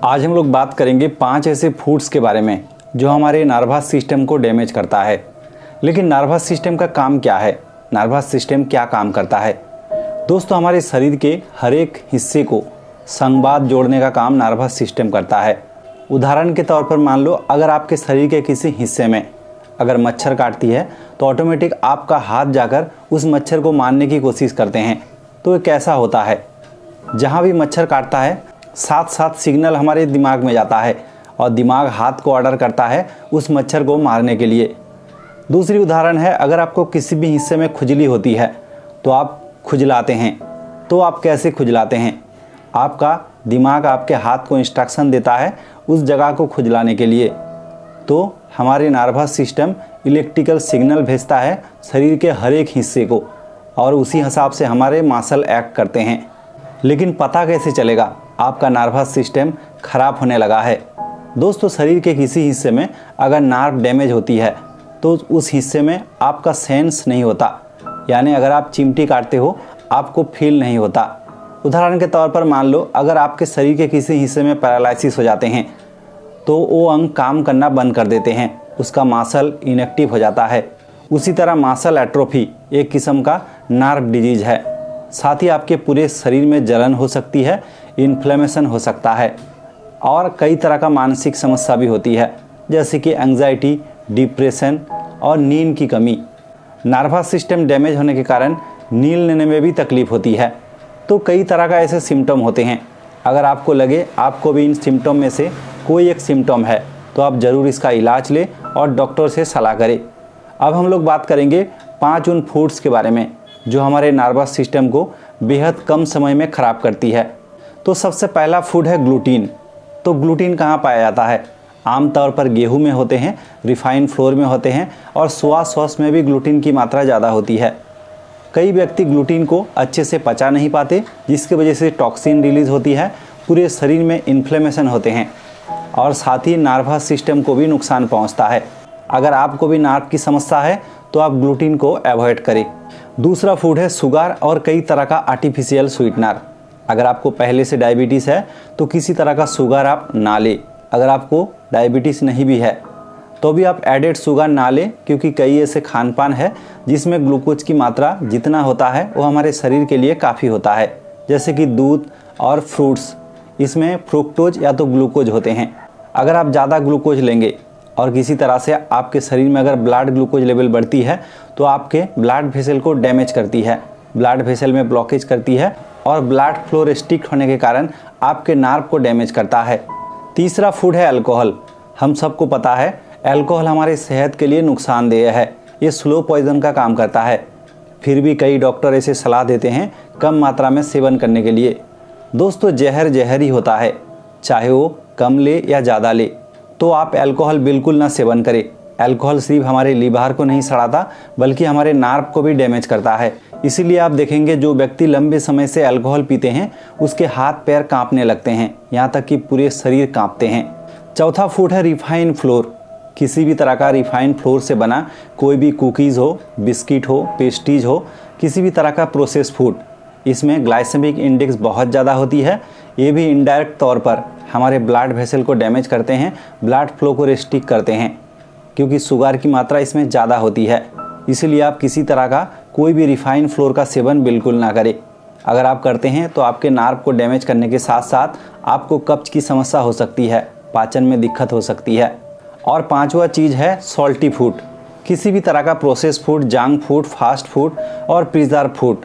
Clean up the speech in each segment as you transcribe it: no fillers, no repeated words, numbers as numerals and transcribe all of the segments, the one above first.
आज हम लोग बात करेंगे 5 ऐसे फूड्स के बारे में जो हमारे नर्वस सिस्टम को डैमेज करता है। लेकिन नर्वस सिस्टम का काम क्या है, नर्वस सिस्टम क्या काम करता है? दोस्तों, हमारे शरीर के हर एक हिस्से को संवाद जोड़ने का काम नर्वस सिस्टम करता है। उदाहरण के तौर पर मान लो, अगर आपके शरीर के किसी हिस्से में अगर मच्छर काटती है तो ऑटोमेटिक आपका हाथ जाकर उस मच्छर को मारने की कोशिश करते हैं। तो ये कैसा होता है? जहाँ भी मच्छर काटता है साथ साथ सिग्नल हमारे दिमाग में जाता है और दिमाग हाथ को ऑर्डर करता है उस मच्छर को मारने के लिए। दूसरी उदाहरण है, अगर आपको किसी भी हिस्से में खुजली होती है तो आप खुजलाते हैं। तो आप कैसे खुजलाते हैं? आपका दिमाग आपके हाथ को इंस्ट्रक्शन देता है उस जगह को खुजलाने के लिए। तो हमारे नर्वस सिस्टम इलेक्ट्रिकल सिग्नल भेजता है शरीर के हर एक हिस्से को और उसी हिसाब से हमारे मसल एक्ट करते हैं। लेकिन पता कैसे चलेगा आपका नर्वस सिस्टम खराब होने लगा है? दोस्तों, शरीर के किसी हिस्से में अगर नर्व डैमेज होती है तो उस हिस्से में आपका सेंस नहीं होता, यानी अगर आप चिमटी काटते हो आपको फील नहीं होता। उदाहरण के तौर पर मान लो, अगर आपके शरीर के किसी हिस्से में पैरालिसिस हो जाते हैं तो वो अंग काम करना बंद कर देते हैं, उसका मसल इनएक्टिव हो जाता है। उसी तरह मसल एट्रोफी एक किस्म का नर्व डिजीज है। साथ ही आपके पूरे शरीर में जलन हो सकती है, इन्फ्लेमेशन हो सकता है और कई तरह का मानसिक समस्या भी होती है, जैसे कि एंग्जाइटी, डिप्रेशन और नींद की कमी। नर्वस सिस्टम डैमेज होने के कारण नींद लेने में भी तकलीफ होती है। तो कई तरह का ऐसे सिम्टम होते हैं। अगर आपको लगे आपको भी इन सिम्टम में से कोई एक सिम्टम है तो आप ज़रूर इसका इलाज लें और डॉक्टर से सलाह करें। अब हम लोग बात करेंगे 5 उन फूड्स के बारे में जो हमारे नर्वस सिस्टम को बेहद कम समय में ख़राब करती है। तो सबसे पहला फूड है ग्लूटीन। तो ग्लूटीन कहाँ पाया जाता है? आमतौर पर गेहूं में होते हैं, रिफाइंड फ्लोर में होते हैं और सोया सॉस में भी ग्लूटीन की मात्रा ज़्यादा होती है। कई व्यक्ति ग्लूटीन को अच्छे से पचा नहीं पाते, जिसकी वजह से टॉक्सिन रिलीज़ होती है, पूरे शरीर में इन्फ्लेमेशन होते हैं और साथ ही नर्वस सिस्टम को भी नुकसान पहुंचता है। अगर आपको भी नर्व की समस्या है तो आप ग्लूटीन को अवॉइड करें। दूसरा फूड है शुगर और कई तरह का आर्टिफिशियल स्वीटनर। अगर आपको पहले से डायबिटीज़ है तो किसी तरह का शुगर आप ना लें। अगर आपको डायबिटीज़ नहीं भी है तो भी आप एडेड शुगर ना लें, क्योंकि कई ऐसे खान पान है जिसमें ग्लूकोज की मात्रा जितना होता है वो हमारे शरीर के लिए काफ़ी होता है, जैसे कि दूध और फ्रूट्स। इसमें फ्रुक्टोज या तो ग्लूकोज होते हैं। अगर आप ज़्यादा ग्लूकोज लेंगे और किसी तरह से आपके शरीर में अगर ब्लड ग्लूकोज लेवल बढ़ती है तो आपके ब्लड वेसल को डैमेज करती है, ब्लड वेसल में ब्लॉकेज करती है और ब्लड फ्लो रिस्ट्रिक्ट होने के कारण आपके नर्व को डैमेज करता है। तीसरा फूड है अल्कोहल। हम सबको पता है अल्कोहल हमारे सेहत के लिए नुकसानदेह है, ये स्लो पॉइजन का काम करता है। फिर भी कई डॉक्टर ऐसे सलाह देते हैं कम मात्रा में सेवन करने के लिए। दोस्तों, जहर जहर ही होता है, चाहे वो कम ले या ज़्यादा ले। तो आप अल्कोहल बिल्कुल ना सेवन करें। अल्कोहल सिर्फ हमारे लीवर को नहीं सड़ाता बल्कि हमारे नर्व को भी डैमेज करता है। इसीलिए आप देखेंगे जो व्यक्ति लंबे समय से अल्कोहल पीते हैं उसके हाथ पैर कांपने लगते हैं, यहाँ तक कि पूरे शरीर कांपते हैं। चौथा फूड है रिफाइंड फ्लोर। किसी भी तरह का रिफाइंड फ्लोर से बना कोई भी कुकीज़ हो, बिस्किट हो, पेस्ट्रीज हो, किसी भी तरह का प्रोसेस फूड, इसमें ग्लाइसेमिक इंडेक्स बहुत ज़्यादा होती है। ये भी इनडायरेक्ट तौर पर हमारे ब्लड वेसल को डैमेज करते हैं, ब्लड फ्लो को रिस्ट्रिक्ट करते हैं, क्योंकि शुगर की मात्रा इसमें ज़्यादा होती है। इसीलिए आप किसी तरह का कोई भी रिफाइंड फ्लोर का सेवन बिल्कुल ना करें। अगर आप करते हैं तो आपके नर्व को डैमेज करने के साथ साथ आपको कब्ज की समस्या हो सकती है, पाचन में दिक्कत हो सकती है। और पांचवा चीज़ है सॉल्टी फूड। किसी भी तरह का process food, junk food, fast food और प्रिजर्व फूड।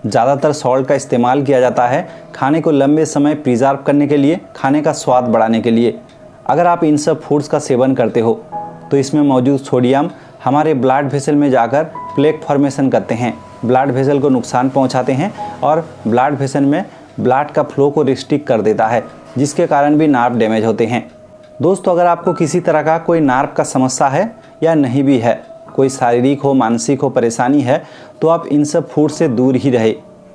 ज़्यादातर सॉल्ट का इस्तेमाल किया जाता है खाने को लंबे समय प्रिजर्व करने के लिए, खाने का स्वाद बढ़ाने के लिए। अगर आप इन सब फूड्स का सेवन करते हो तो इसमें मौजूद सोडियम हमारे ब्लड वेसल में जाकर प्लेक फॉर्मेशन करते हैं, ब्लड वेसल को नुकसान पहुंचाते हैं और ब्लड वेसल में ब्लड का फ्लो को रिस्ट्रिक्ट कर देता है, जिसके कारण भी नर्व डैमेज होते हैं। दोस्तों, अगर आपको किसी तरह का कोई नर्व का समस्या है या नहीं भी है, कोई शारीरिक हो, मानसिक हो परेशानी है, तो आप इन सब फूड से दूर ही रहे,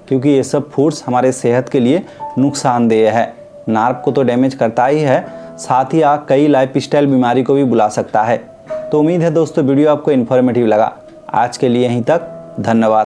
क्योंकि ये सब फूड्स हमारे सेहत के लिए नुकसानदेह है। नर्व को तो डैमेज करता ही है, साथ ही कई लाइफस्टाइल बीमारी को भी बुला सकता है। तो उम्मीद है दोस्तों वीडियो आपको इन्फॉर्मेटिव लगा। आज के लिए यहीं तक, धन्यवाद।